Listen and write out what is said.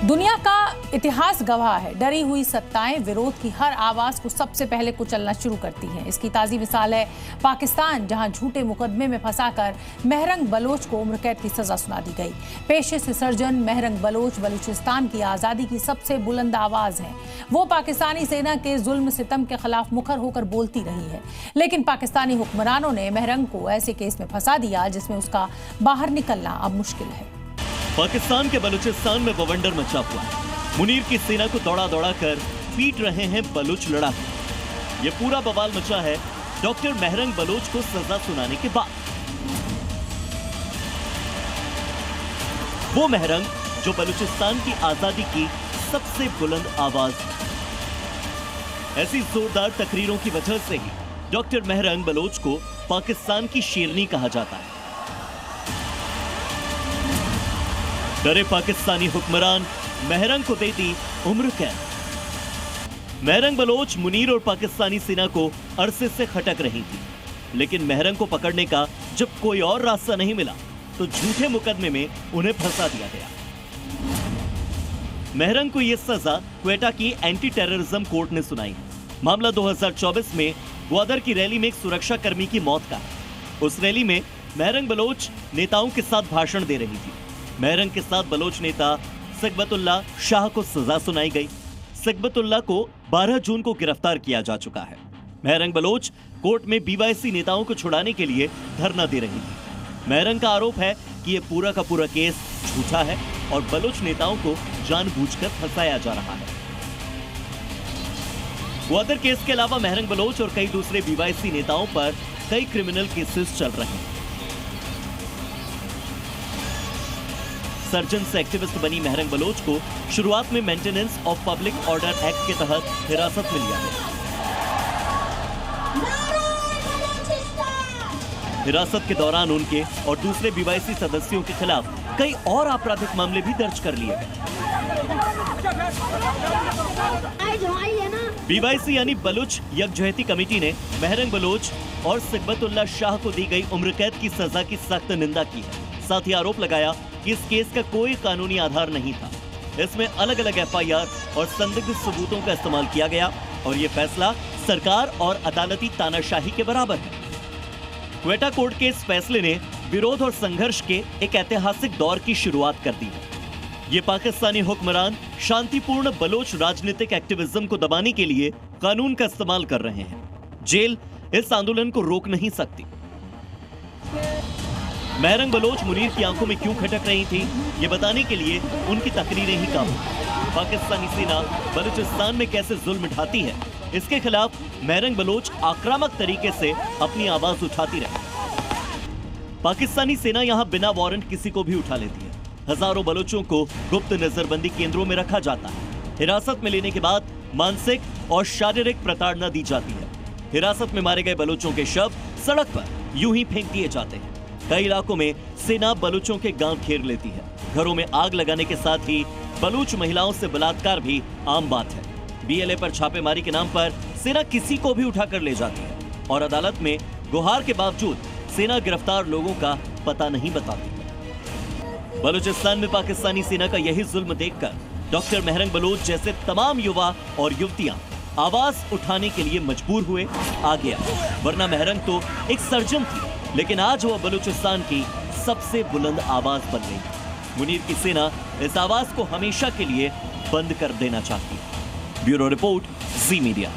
दुनिया का इतिहास गवाह है, डरी हुई सत्ताएं विरोध की हर आवाज को सबसे पहले कुचलना शुरू करती हैं। इसकी ताजी मिसाल है पाकिस्तान, जहां झूठे मुकदमे में फंसाकर महरंग बलोच को उम्र कैद की सजा सुना दी गई। पेशे से सर्जन महरंग बलोच बलूचिस्तान की आजादी की सबसे बुलंद आवाज है। वो पाकिस्तानी सेना के जुल्म सितम के खिलाफ मुखर होकर बोलती रही है, लेकिन पाकिस्तानी हुक्मरानों ने महरंग को ऐसे केस में फंसा दिया जिसमें उसका बाहर निकलना अब मुश्किल है। पाकिस्तान के बलूचिस्तान में बवंडर मचा हुआ है। मुनीर की सेना को दौड़ा दौड़ा कर पीट रहे हैं बलूच लड़ाके। ये पूरा बवाल मचा है डॉक्टर महरंग बलोच को सजा सुनाने के बाद। वो महरंग जो बलूचिस्तान की आजादी की सबसे बुलंद आवाज। ऐसी जोरदार तकरीरों की वजह से ही डॉक्टर महरंग बलोच को पाकिस्तान की शेरनी कहा जाता है। डरे पाकिस्तानी हुक्मरान महरंग को दे दी उम्र कैद। महरंग बलोच मुनीर और पाकिस्तानी सेना को अरसे से खटक रही थी, लेकिन महरंग को पकड़ने का जब कोई और रास्ता नहीं मिला तो झूठे मुकदमे में उन्हें फंसा दिया गया। महरंग को यह सजा क्वेटा की एंटी टेररिज्म कोर्ट ने सुनाई है। मामला 2024 में ग्वादर की रैली में एक सुरक्षा कर्मी की मौत का है। उस रैली में महरंग बलोच नेताओं के साथ भाषण दे रही थी। महरंग के साथ बलोच नेता सकबतुल्लाह शाह को सजा सुनाई गई। सकबतुल्लाह को 12 जून को गिरफ्तार किया जा चुका है। महरंग बलोच कोर्ट में बीवाईसी नेताओं को छुड़ाने के लिए धरना दे रही थी। महरंग का आरोप है कि यह पूरा का पूरा केस झूठा है और बलोच नेताओं को जानबूझकर फंसाया जा रहा है। ग्वादर केस के अलावा महरंग बलोच और कई दूसरे बीवाईसी नेताओं पर कई क्रिमिनल केसेस चल रहे हैं। सर्जन से एक्टिविस्ट बनी महरंग बलोच को शुरुआत में maintenance of public order act के तहत हिरासत में लिया गया। हिरासत के दौरान उनके और दूसरे बीवाईसी सदस्यों के खिलाफ कई और आपराधिक मामले भी दर्ज कर लिए गए। बीवाईसी यानी बलूच यकजहती कमेटी ने महरंग बलोच और सकबतुल्लाह शाह को दी गई उम्र कैद की सजा की सख्त निंदा की है। साथ ही आरोप लगाया कि इस केस का कोई कानूनी आधार नहीं था। इसमें अलग अलग एफआईआर और संदिग्ध सबूतों का इस्तेमाल किया गया और ये फैसला सरकार और अदालती तानाशाही के बराबर है। क्वेटा कोर्ट के इस फैसले ने विरोध और संघर्ष के एक ऐतिहासिक दौर की शुरुआत कर दी है। ये पाकिस्तानी हुक्मरान शांतिपूर्ण बलोच राजनीतिक एक्टिविज्म को दबाने के लिए कानून का इस्तेमाल कर रहे हैं। जेल इस आंदोलन को रोक नहीं सकती। महरंग बलोच मुनीर की आंखों में क्यों खटक रही थी, ये बताने के लिए उनकी तकरीरें ही काम। पाकिस्तानी सेना बलूचिस्तान में कैसे जुल्म ढाती है, इसके खिलाफ महरंग बलोच आक्रामक तरीके से अपनी आवाज उठाती रही। पाकिस्तानी सेना यहां बिना वारंट किसी को भी उठा लेती है। हजारों बलोचों को गुप्त नजरबंदी केंद्रों में रखा जाता है। हिरासत में लेने के बाद मानसिक और शारीरिक प्रताड़ना दी जाती है। हिरासत में मारे गए बलोचों के शव सड़क पर यूं ही फेंक दिए जाते हैं। कई इलाकों में सेना बलूचों के गांव घेर लेती है। घरों में आग लगाने के साथ ही बलूच महिलाओं से बलात्कार भी आम बात है। बीएलए पर छापेमारी के नाम पर सेना किसी को भी उठाकर ले जाती है और अदालत में गुहार के बावजूद सेना गिरफ्तार लोगों का पता नहीं बताती। बलूचिस्तान में पाकिस्तानी सेना का यही जुल्म देखकर डॉक्टर महरंग बलोच जैसे तमाम युवा और युवतियां आवाज उठाने के लिए मजबूर हुए, आगे आए। वरना महरंग तो एक सर्जन थी, लेकिन आज वह बलूचिस्तान की सबसे बुलंद आवाज बन गई। मुनीर की सेना इस आवाज को हमेशा के लिए बंद कर देना चाहती है। ब्यूरो रिपोर्ट, जी मीडिया।